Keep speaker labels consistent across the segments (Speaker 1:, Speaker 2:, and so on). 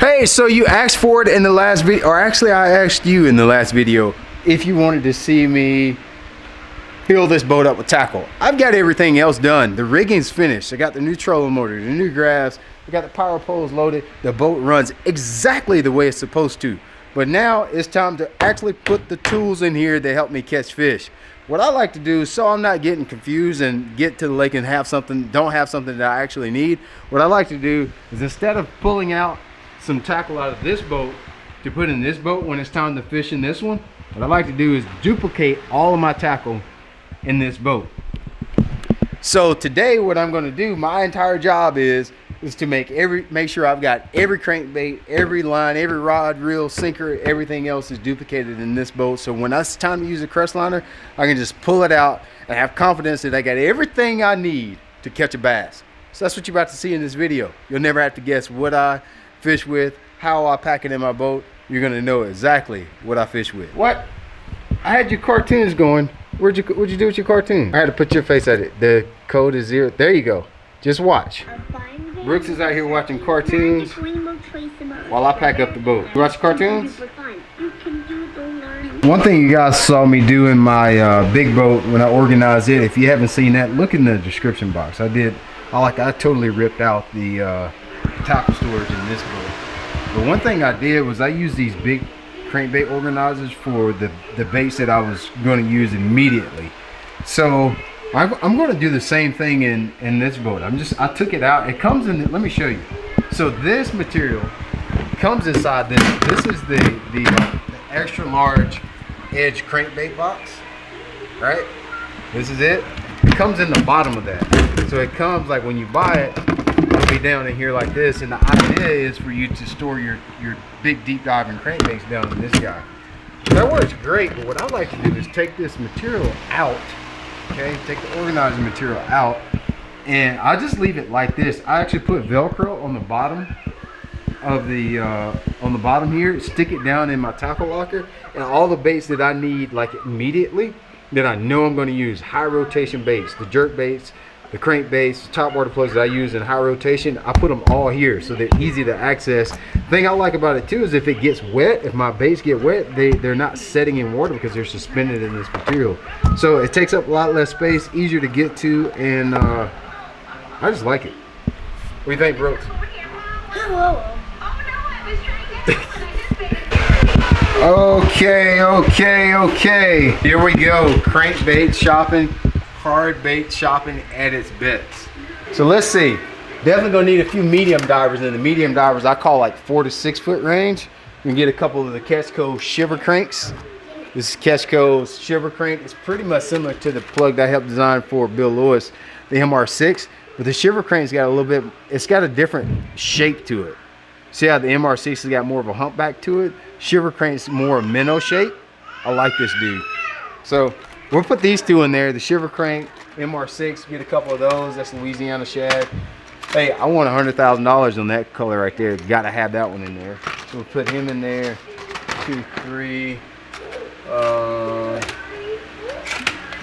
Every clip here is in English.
Speaker 1: Hey, so you asked for it in the last video, or actually I asked you in the last video if you wanted to see me fill this boat up with tackle. I've got everything else done. The rigging's finished. I got the new trolling motor, the new grabs, I got the power poles loaded. The boat runs exactly the way it's supposed to. But now it's time to actually put the tools in here that help me catch fish. What I like to do, so I'm not getting confused and get to the lake and don't have something that I actually need, what I like to do is, instead of pulling out some tackle out of this boat to put in this boat when it's time to fish in this one, what I like to do is duplicate all of my tackle in this boat. So today what I'm going to do, my entire job is to make sure I've got every crankbait, every line, every rod, reel, sinker, everything else is duplicated in this boat. So when it's time to use a crest liner, I can just pull it out and have confidence that I got everything I need to catch a bass. So that's what you're about to see in this video. You'll never have to guess what I fish with, how I pack it in my boat. You're gonna know exactly what I fish with. What? I had your cartoons going. What'd you do with your cartoon? I had to put your face at it. The code is 0. There you go. Just watch. Brooks is out here watching cartoons while I pack up the boat. You watch cartoons? One thing you guys saw me do in my big boat when I organized it, if you haven't seen that, look in the description box. I totally ripped out the tackle storage in this boat. But one thing I did was I used these big crankbait organizers for the baits that I was going to use immediately. So I'm going to do the same thing in this boat. I took it out. It comes in, let me show you. So this material comes inside this. This is the extra large edge crankbait box, right? This is it. It comes in the bottom of that. So it comes, like when you buy it, it'll be down in here like this. And the idea is for you to store your big deep diving crankbaits down in this guy. That works great, but what I like to do is take this material out. Okay, take the organizer material out, and I just leave it like this. I actually put Velcro on the bottom of the bottom here, stick it down in my tackle locker, and all the baits that I need like immediately that I know I'm going to use, high rotation baits, the jerk baits, the crank baits, top water plugs that I use in high rotation, I put them all here so they're easy to access. The thing I like about it too is if it gets wet, if my baits get wet, they're not setting in water because they're suspended in this material. So it takes up a lot less space, easier to get to, and I just like it. What do you think, Brooks? Okay. Here we go. Crankbait shopping. Hard bait shopping at its best. So let's see. Definitely gonna need a few medium divers, and the medium divers I call like 4 to 6 foot range. You can get a couple of the Ketchco shiver cranks. This is Ketchco's shiver crank. It's pretty much similar to the plug that I helped design for Bill Lewis, the MR6, but the shiver crank's got a little bit, it's got a different shape to it. See how the MR6 has got more of a humpback to it? Shiver crank's more a minnow shape. I like this dude. So we'll put these two in there, the shiver crank, MR6, get a couple of those. That's Louisiana shad. Hey, I want $100,000 on that color right there. Gotta have that one in there. So we'll put him in there. 2, 3.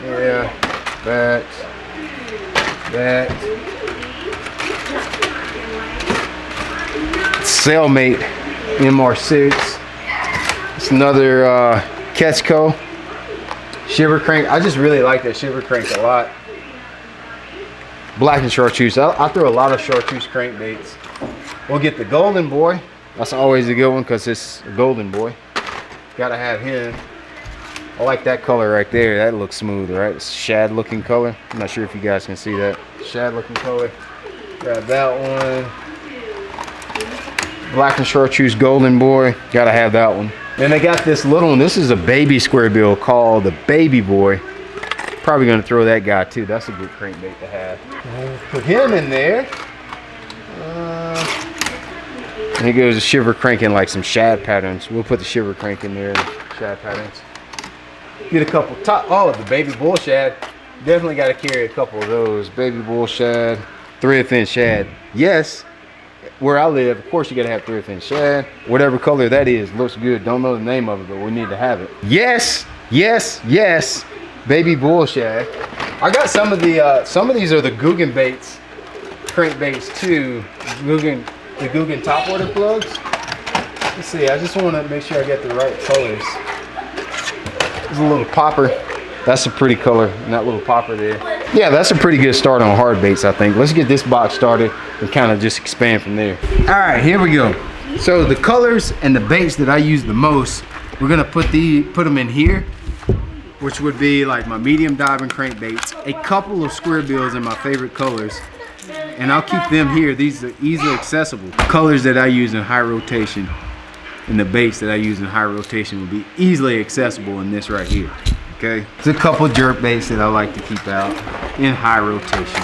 Speaker 1: Yeah, that. Cellmate MR6. It's another Ketchco shiver crank. I just really like that shiver crank a lot. Black and chartreuse. I throw a lot of chartreuse crankbaits. We'll get the golden boy. That's always a good one because it's a golden boy. Gotta have him. I like that color right there. That looks smooth, right? It's a shad looking color. I'm not sure if you guys can see that. Shad looking color. Grab that one. Black and chartreuse golden boy. Gotta have that one. Then they got this little one. This is a baby square bill called the baby boy. Probably gonna throw that guy too. That's a good crankbait to have. Put him in there. Here goes the shiver crank in like some shad patterns. We'll put the shiver crank in there, shad patterns. Get a couple the baby bull shad. Definitely got to carry a couple of those. Baby bull shad, thread fin shad. Yes, where I live, of course you got to have thread fin shad. Whatever color that is, looks good. Don't know the name of it, but we need to have it. Yes. Baby bull shad. I got some of these are the Guggen baits, crankbaits too. The Guggen top water plugs. Let's see, I just want to make sure I get the right colors. There's a little popper. That's a pretty color, and that little popper there. Yeah, that's a pretty good start on hard baits, I think. Let's get this box started and kind of just expand from there. All right, here we go. So the colors and the baits that I use the most, we're gonna put them in here, which would be like my medium diving crankbaits, a couple of square bills in my favorite colors, and I'll keep them here. These are easily accessible. Colors that I use in high rotation and the baits that I use in high rotation will be easily accessible in this right here. Okay, there's a couple jerk baits that I like to keep out in high rotation.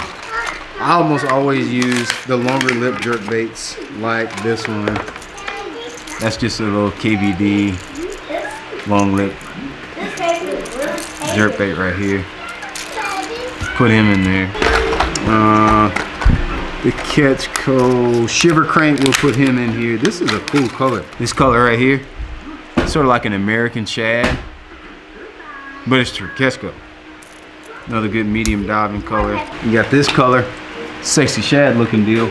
Speaker 1: I almost always use the longer lip jerk baits like this one. That's just a little KVD long lip jerk bait right here. Put him in there. The Catchco Shiver Crank, we'll put him in here. This is a cool color. This color right here, sort of like an American shad, but it's Catchco. Another good medium diving color. You got this color, sexy shad looking deal.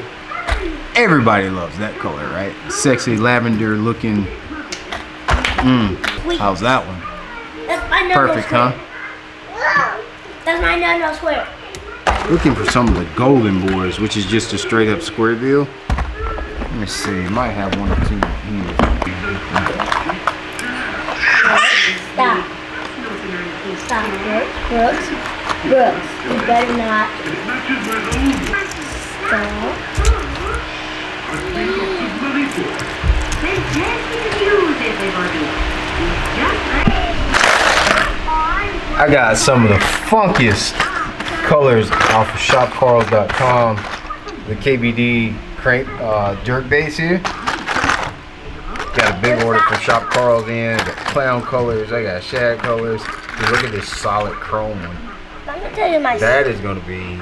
Speaker 1: Everybody loves that color, right? Sexy lavender looking. How's that one?
Speaker 2: That's my
Speaker 1: Perfect, huh?
Speaker 2: That's my no swear.
Speaker 1: Looking for some of the golden boys, which is just a straight up square bill. Let me see, might have one or two here.
Speaker 2: Stop. Stop, Brooks. Brooks, you better not. Stop.
Speaker 1: I got some of the funkiest colors off of shopkarls.com. The KBD crank jerk baits here. Got a big order from Shop Karl's in. I got clown colors. I got shad colors. Dude, look at this solid chrome one.
Speaker 2: Let me tell you my
Speaker 1: That is going to be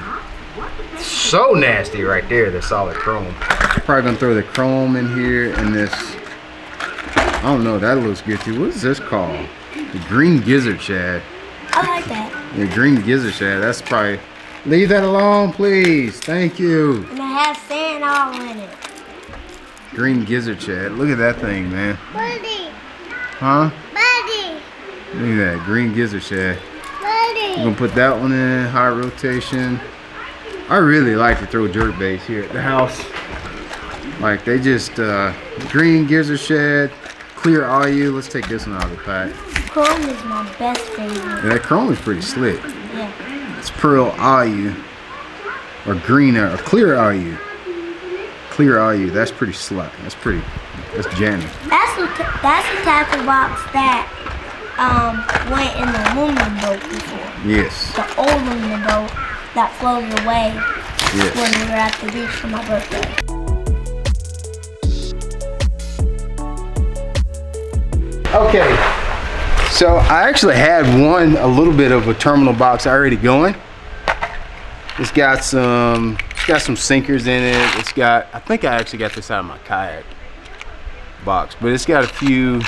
Speaker 1: so nasty right there. The solid chrome. Probably gonna throw the chrome in here and this. I don't know. That looks good too. What is this called? The green gizzard shad.
Speaker 2: I like that.
Speaker 1: The green gizzard shad. That's probably. Leave that alone, please. Thank you.
Speaker 2: And it has sand all in it.
Speaker 1: Green gizzard shad. Look at that thing, man.
Speaker 2: Buddy.
Speaker 1: Huh?
Speaker 2: Buddy.
Speaker 1: Look at that green gizzard shad.
Speaker 2: Buddy.
Speaker 1: I'm gonna put that one in high rotation. I really like to throw jerk baits here at the house. Like they just green gizzard shad, clear ayu. Let's take this one out of the pack.
Speaker 2: Chrome is my best favorite.
Speaker 1: Yeah, that chrome is pretty slick.
Speaker 2: Yeah.
Speaker 1: It's pearl ayu or green or clear ayu. Clear ayu. That's pretty slick. That's jammy.
Speaker 2: That's the type of box that went in the aluminum boat before.
Speaker 1: Yes.
Speaker 2: The old aluminum boat that floated away
Speaker 1: Yes.
Speaker 2: when we were at the beach for my birthday.
Speaker 1: Okay, so I actually had a little bit of a terminal box already going. It's got some sinkers in it. It's got, I think I actually got this out of my kayak box, but it's got a few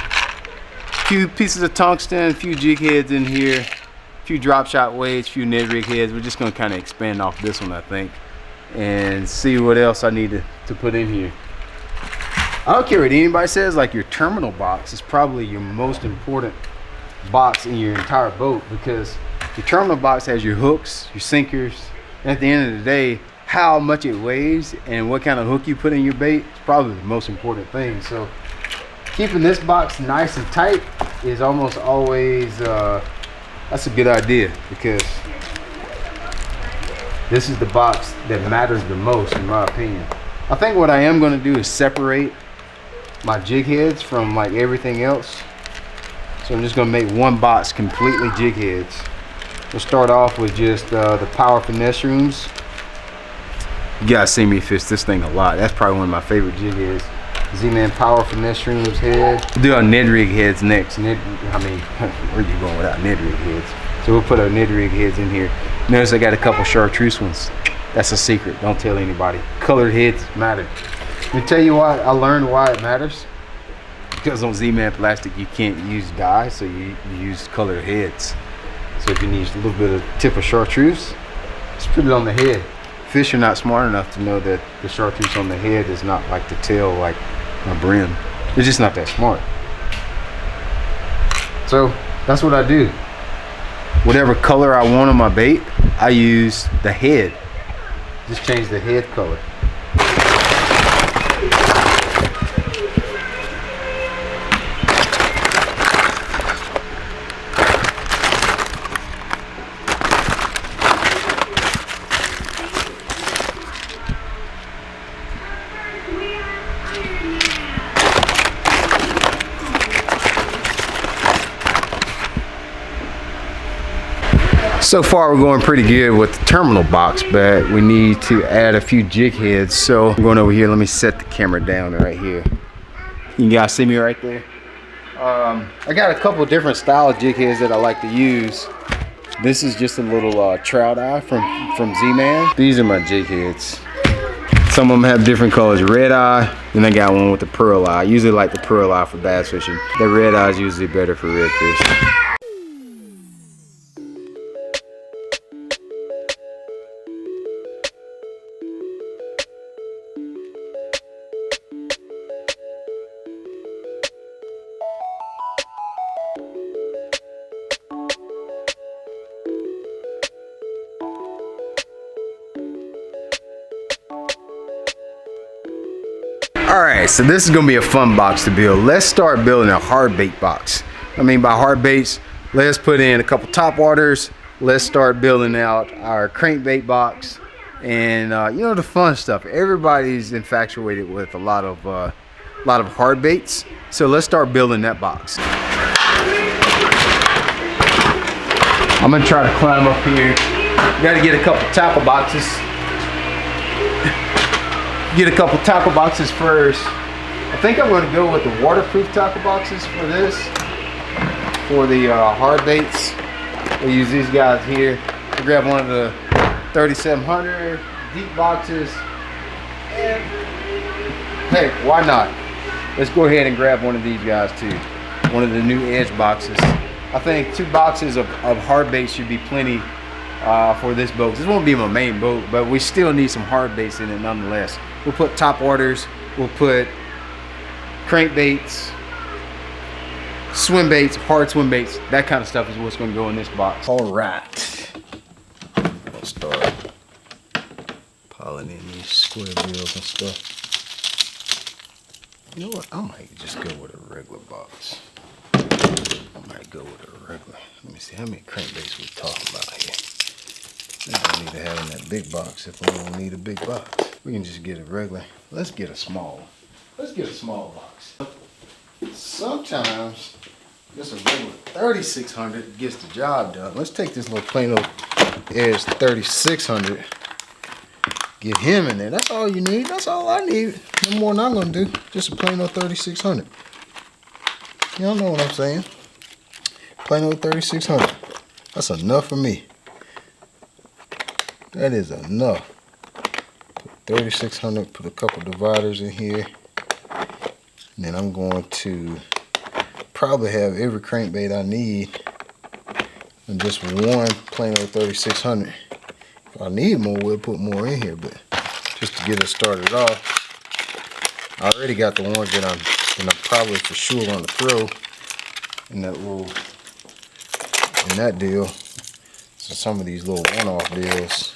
Speaker 1: pieces of tungsten, a few jig heads in here, a few drop shot weights, a few Ned rig heads. We're just gonna kind of expand off this one, I think, and see what else I need to put in here. I don't care what anybody says, like your terminal box is probably your most important box in your entire boat, because your terminal box has your hooks, your sinkers, and at the end of the day, how much it weighs and what kind of hook you put in your bait is probably the most important thing. So keeping this box nice and tight is almost always, that's a good idea, because this is the box that matters the most in my opinion. I think what I am going to do is separate my jig heads from like everything else. So I'm just gonna make one box completely jig heads. We'll start off with just the Power Finesse rooms. You guys see me fish this thing a lot. That's probably one of my favorite jig heads. Z-Man Power Finesse rooms head. We'll do our Ned rig heads next. Where are you going without Ned rig heads? So we'll put our Ned rig heads in here. Notice I got a couple chartreuse ones. That's a secret, don't tell anybody. Colored heads matter. Let me tell you why I learned why it matters. Because on Z-Man plastic you can't use dye, so you use colored heads. So if you need a little bit of tip of chartreuse, just put it on the head. Fish are not smart enough to know that the chartreuse on the head is not like the tail, like my brim. They're just not that smart. So that's what I do. Whatever color I want on my bait, I use the head. Just change the head color. So far we're going pretty good with the terminal box, but we need to add a few jig heads. So I'm going over here. Let me set the camera down right here. You guys see me right there? I got a couple of different style jig heads that I like to use. This is just a little trout eye from Z-Man. These are my jig heads. Some of them have different colors. Red eye, and I got one with the pearl eye. I usually like the pearl eye for bass fishing. The red eye is usually better for redfish. Alright, so this is going to be a fun box to build. Let's start building a hard bait box. I mean by hard baits, let's put in a couple top waters. Let's start building out our crankbait box. And you know, the fun stuff. Everybody's infatuated with a lot of hard baits. So let's start building that box. I'm going to try to climb up here. Got to get a couple tackle boxes. Get a couple tackle boxes first. I think I'm going to go with the waterproof tackle boxes for this. For the hard baits, we'll use these guys here. We'll grab one of the 3700 deep boxes. And hey, why not? Let's go ahead and grab one of these guys too. One of the new edge boxes. I think 2 boxes of hard baits should be plenty for this boat. This won't be my main boat, but we still need some hard baits in it nonetheless. We'll put top waters, we'll put crankbaits, swim baits, hard swim baits, that kind of stuff is what's going to go in this box. All right, I'll start piling in these square bills and stuff. You know what? I might just go with a regular box. I might go with a regular. Let me see how many crankbaits we're talking about here. We don't need to have in that big box if we don't need a big box. We can just get a regular. Let's get a small. Let's get a small box. Sometimes just a regular 3600 gets the job done. Let's take this little Plano Edge 3600. Get him in there. That's all you need. That's all I need. No more than I'm gonna do. Just a Plano 3600. Y'all know what I'm saying. Plano 3600. That's enough for me. That is enough. Put 3600, put a couple dividers in here. And then I'm going to probably have every crankbait I need and just one Plano 3600. If I need more, we'll put more in here, but just to get it started off, I already got the ones that I'm probably for sure going to throw in that deal. So some of these little one-off deals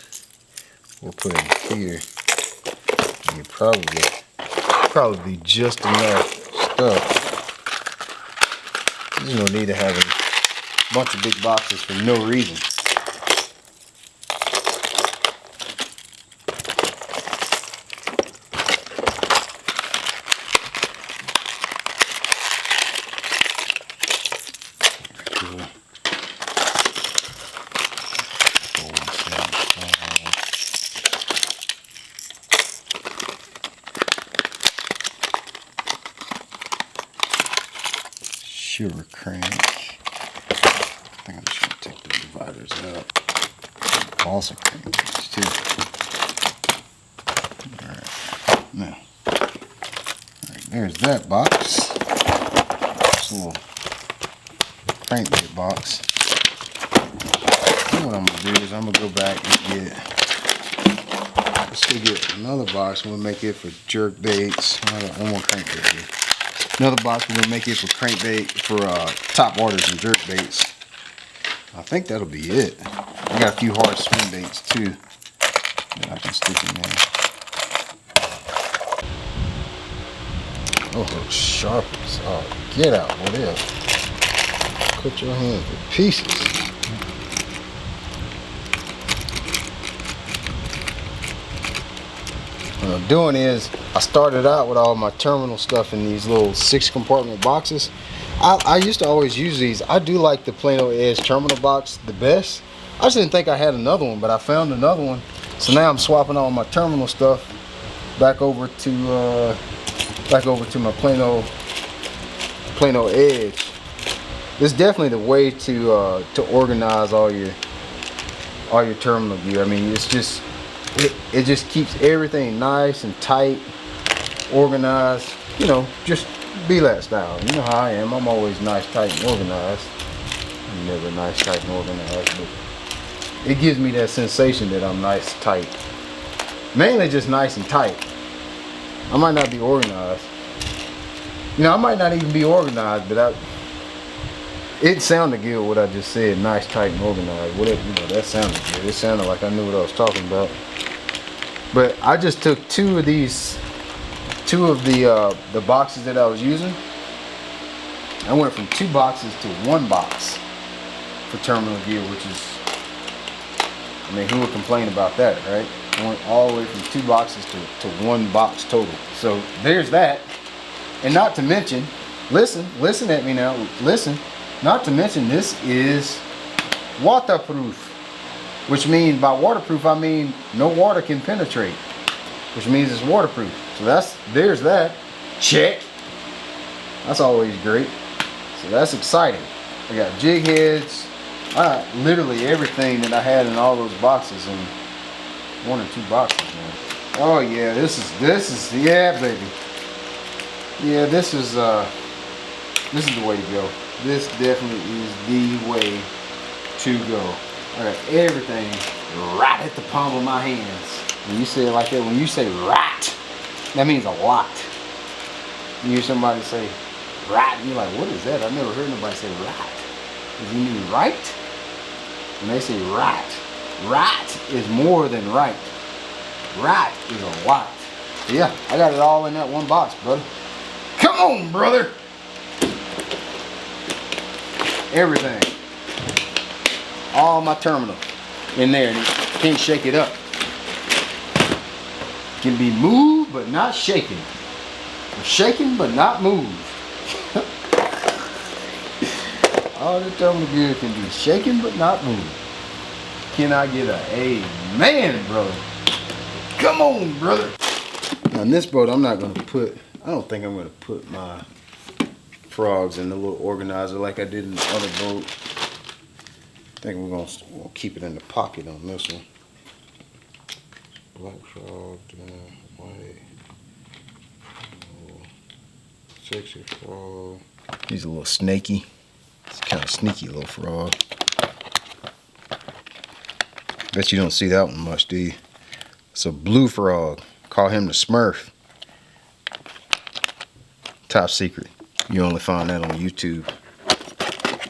Speaker 1: we'll put in here. And you probably be just enough stuff. There's no need to have a bunch of big boxes for no reason. Sugar crank. I think I'm just going to take the dividers out. Also crankbaits too. Alright, now. Alright, there's that box. This little crankbait box. Now what I'm going to do is I'm going to go back and let's go get another box and we'll make it for jerk baits. One more crankbait here. Another box we're gonna make it for crankbait for top waters and jerk baits. I think that'll be it. I got a few hard swim baits too that I can stick in there. Oh, those sharpies. Oh, get out, what else? Cut your hands to pieces. What I'm doing is, I started out with all my terminal stuff in these little 6 compartment boxes. I used to always use these. I do like the Plano Edge terminal box the best. I just didn't think I had another one, but I found another one. So now I'm swapping all my terminal stuff back over to my Plano Edge. This is definitely the way to organize all your terminal gear. I mean, it's just it just keeps everything nice and tight, organized. You know, just be that style. You know how I am. I'm always nice, tight, and organized. I'm never nice, tight, and organized, but it gives me that sensation that I'm nice, tight. Mainly just nice and tight. I might not be organized. You know, I might not even be organized, but it sounded good what I just said. Nice, tight, and organized. Whatever, you know, that sounded good. It sounded like I knew what I was talking about. But I just took two of the boxes that I was using. I went from 2 boxes to 1 box for terminal gear, which is, I mean, who would complain about that, right? I went all the way from 2 boxes to 1 box total. So there's that. And not to mention, listen at me now, listen. Not to mention, this is waterproof, which means by waterproof I mean no water can penetrate, which means it's waterproof. So there's that. Check. That's always great. So that's exciting. I got jig heads. I got literally everything that I had in all those boxes in 1 or 2 boxes, man. Oh yeah, this is yeah, baby. Yeah, this is the way to go. This definitely is the way to go. I got everything right at the palm of my hands. When you say it like that, when you say right, that means a lot. You hear somebody say right, and you're like, what is that? I've never heard nobody say right. Does he mean right? When they say right, right is more than right. Right is a lot. Yeah, I got it all in that 1 box, brother. Come on, brother. Everything. All my terminal in there. Can't shake it up. Can be moved but not shaken. Or shaken but not moved. All the terminal gear can be shaken but not moved. Can I get an amen, brother? Come on, brother. Now in this boat, I don't think I'm gonna put my frogs in the little organizer like I did in the other boat. I think we'll keep it in the pocket on this one. Black frog, white, sexy frog. He's a little snaky. It's kind of sneaky little frog. Bet you don't see that one much, do you? It's a blue frog. Call him the Smurf. Top secret. You only find that on YouTube.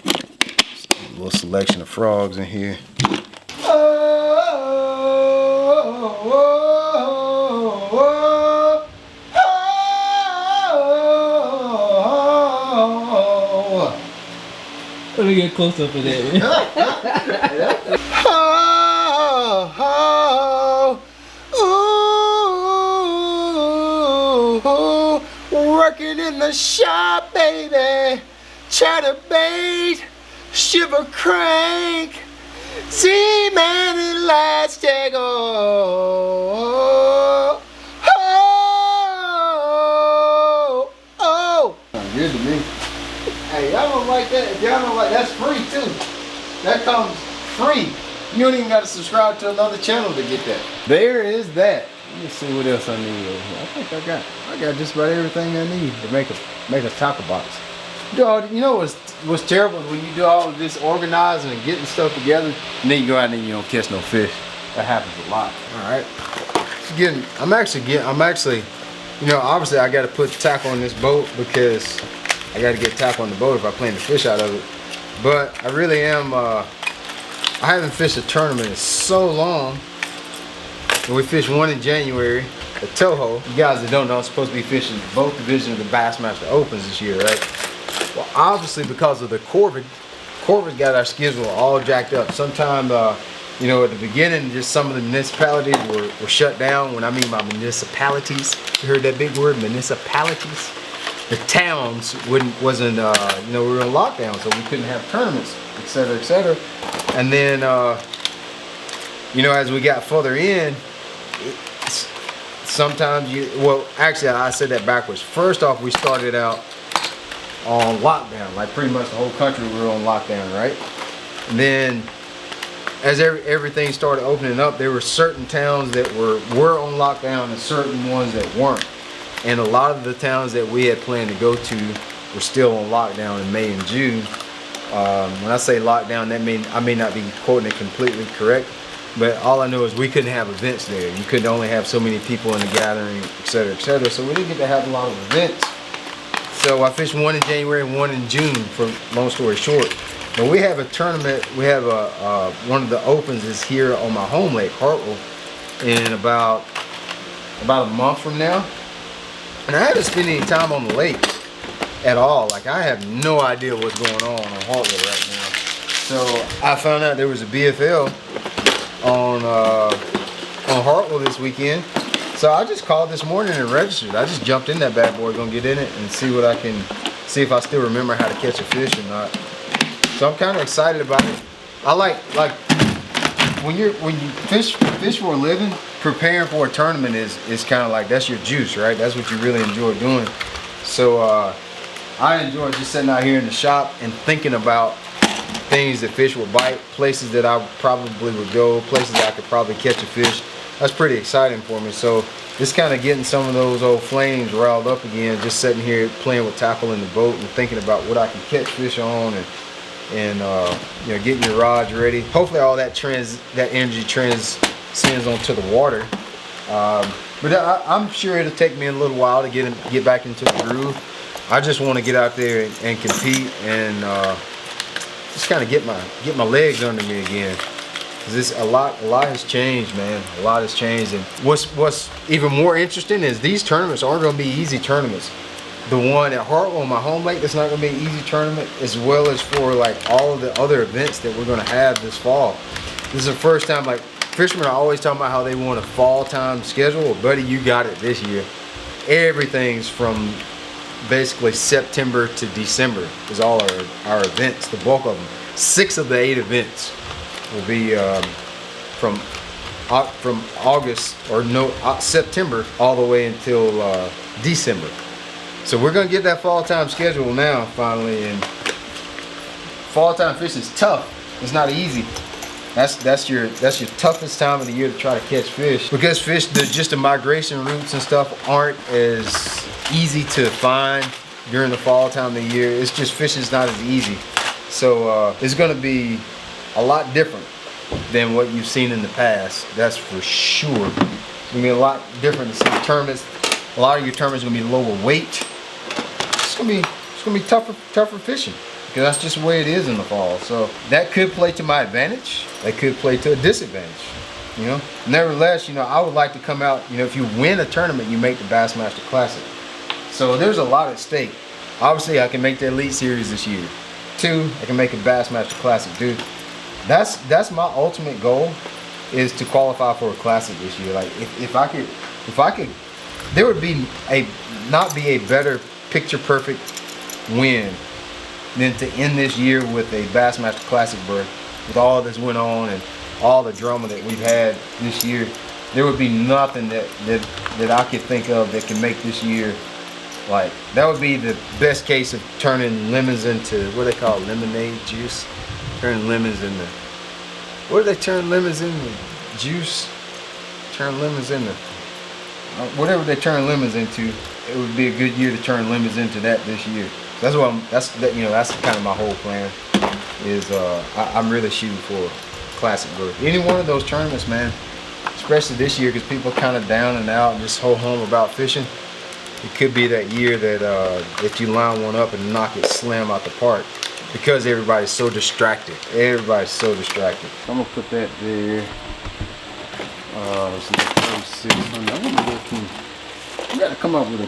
Speaker 1: Just a little selection of frogs in here.
Speaker 3: Let me get close up for that.
Speaker 1: Working in the shop, baby. Chatterbait, shiver crank, Z-man elastic. Oh, oh, oh. Sounds good to me. Hey, y'all don't like that? If y'all don't like, that's free too. That comes free. You don't even got to subscribe to another channel to get that. There is that. Let me see what else I need over here. I think I got just about everything I need to make a tackle box. Dog, you know what's terrible when you do all of this organizing and getting stuff together, and then you go out and you don't catch no fish. That happens a lot. All right. I'm actually You know, obviously I got to put tackle on this boat because I got to get tackle on the boat if I plan to fish out of it. But I really am, I haven't fished a tournament in so long. We fished one in January at Toho. You guys that don't know, I'm supposed to be fishing both divisions of the Bassmaster Opens this year, right? Well, obviously because of the COVID got our schedule all jacked up. Sometime, you know, at the beginning, just some of the municipalities were shut down. When I mean by municipalities, you heard that big word, municipalities? The towns wasn't, you know, we were in lockdown, so we couldn't have tournaments, etc., etc. And then, you know, as we got further in, sometimes well, actually, I said that backwards. First off, we started out on lockdown, like pretty much the whole country we were on lockdown, right? And then, as everything started opening up, there were certain towns that were on lockdown and certain ones that weren't. And a lot of the towns that we had planned to go to were still on lockdown in May and June. When I say lockdown, that means I may not be quoting it completely correct, but all I know is we couldn't have events there. You could only have so many people in the gathering, etc., etc. So we didn't get to have a lot of events. So I fished one in January and one in June, for long story short. But we have a tournament. We have one of the opens is here on my home lake, Hartwell, in about a month from now. And I haven't spent any time on the lake at all. Like, I have no idea what's going on Hartwell right now. So I found out there was a BFL on Hartwell this weekend. So I just called this morning and registered. I just jumped in that bad boy, gonna get in it and see what I can, see if I still remember how to catch a fish or not. So I'm kind of excited about it. I like when you fish for a living, preparing for a tournament is kind of like, that's your juice, right? That's what you really enjoy doing. So I enjoy just sitting out here in the shop and thinking about things that fish will bite, places that I probably would go, places that I could probably catch a fish. That's pretty exciting for me. So just kind of getting some of those old flames riled up again, just sitting here playing with tackle in the boat and thinking about what I can catch fish on, and you know, getting your rods ready. Hopefully all that energy transcends onto the water. But I'm sure it'll take me a little while to get back into the groove. I just want to get out there and compete and just kind of get my legs under me again. Cause a lot has changed, man. A lot has changed, and what's even more interesting is these tournaments aren't going to be easy tournaments. The one at Hartwell, my home lake, that's not going to be an easy tournament, as well as for like all of the other events that we're going to have this fall. This is the first time, like, fishermen are always talking about how they want a fall time schedule. Well, buddy, you got it this year. Everything's from basically September to December is all our events, the bulk of them. 6 of the 8 events will be from August, or no, September all the way until December. So we're gonna get that fall time schedule now finally, and fall time fishing is tough. It's not easy. That's your toughest time of the year to try to catch fish, because fish, just the migration routes and stuff aren't as easy to find during the fall time of the year. It's just fishing's not as easy. So it's gonna be a lot different than what you've seen in the past. That's for sure. It's gonna be a lot different. Some tournaments, a lot of your tournaments are gonna be lower weight. It's gonna be tougher fishing, because that's just the way it is in the fall. So that could play to my advantage. That could play to a disadvantage. You know, nevertheless, you know, I would like to come out. You know, if you win a tournament, you make the Bassmaster Classic. So there's a lot at stake. Obviously, I can make the Elite Series this year. 2, I can make a Bassmaster Classic, dude. That's my ultimate goal, is to qualify for a classic this year. Like, if I could, there would be not be a better picture perfect win than to end this year with a Bassmaster Classic berth. With all this went on and all the drama that we've had this year, there would be nothing that I could think of that can make this year, like, that would be the best case of turning lemons into, what do they call it, lemonade juice? Turn lemons into, what do they turn lemons into? Juice? Turn lemons into, whatever they turn lemons into, it would be a good year to turn lemons into that this year. That's what you know, that's kind of my whole plan, is I'm really shooting for a classic berth. Any one of those tournaments, man, especially this year, because people are kind of down and out and just ho hum about fishing. it could be that year that if you line one up and knock it slam out the park, because everybody's so distracted. Everybody's so distracted. So I'm gonna put that there. It's like 3600. I'm gonna go through. We gotta come up with a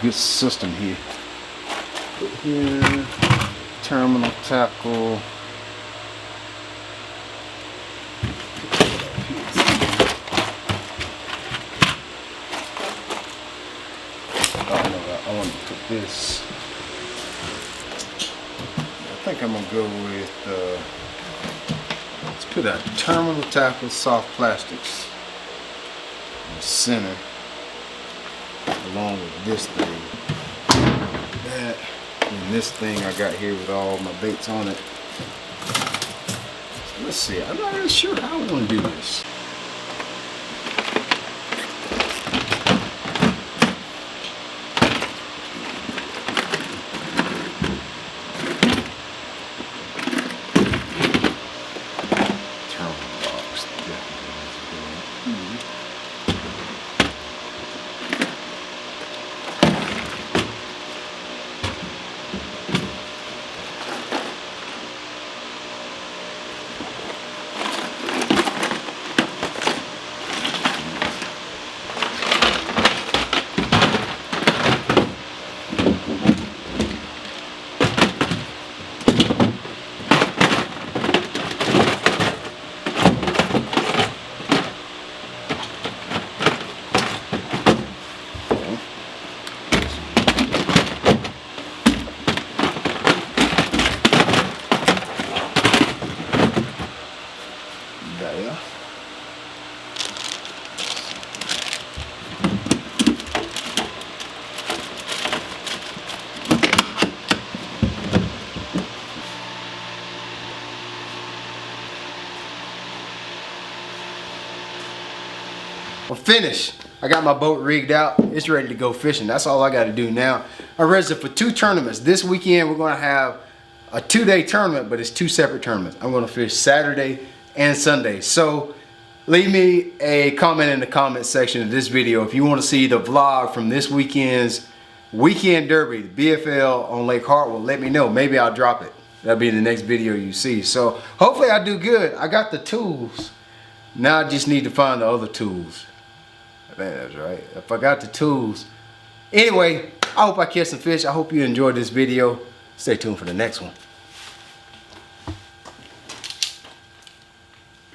Speaker 1: good system here. Put here, terminal tackle. Oh no, I want to put this. I think I'm gonna go with let's put a terminal tackle soft plastics in the center along with this thing. That and this thing I got here with all my baits on it. So let's see, I'm not really sure how I want to do this. We're finished. I got my boat rigged out. It's ready to go fishing. That's all I got to do now. I registered for 2 tournaments. This weekend we're going to have a 2-day tournament, but it's 2 separate tournaments. I'm going to fish Saturday and Sunday. So leave me a comment in the comment section of this video if you want to see the vlog from this weekend's weekend derby, the BFL on Lake Hartwell. Let me know. Maybe I'll drop it. That'll be the next video you see. So hopefully I do good. I got the tools. Now I just need to find the other tools. I think that's right. If I got the tools. Anyway, I hope I catch some fish. I hope you enjoyed this video. Stay tuned for the next one.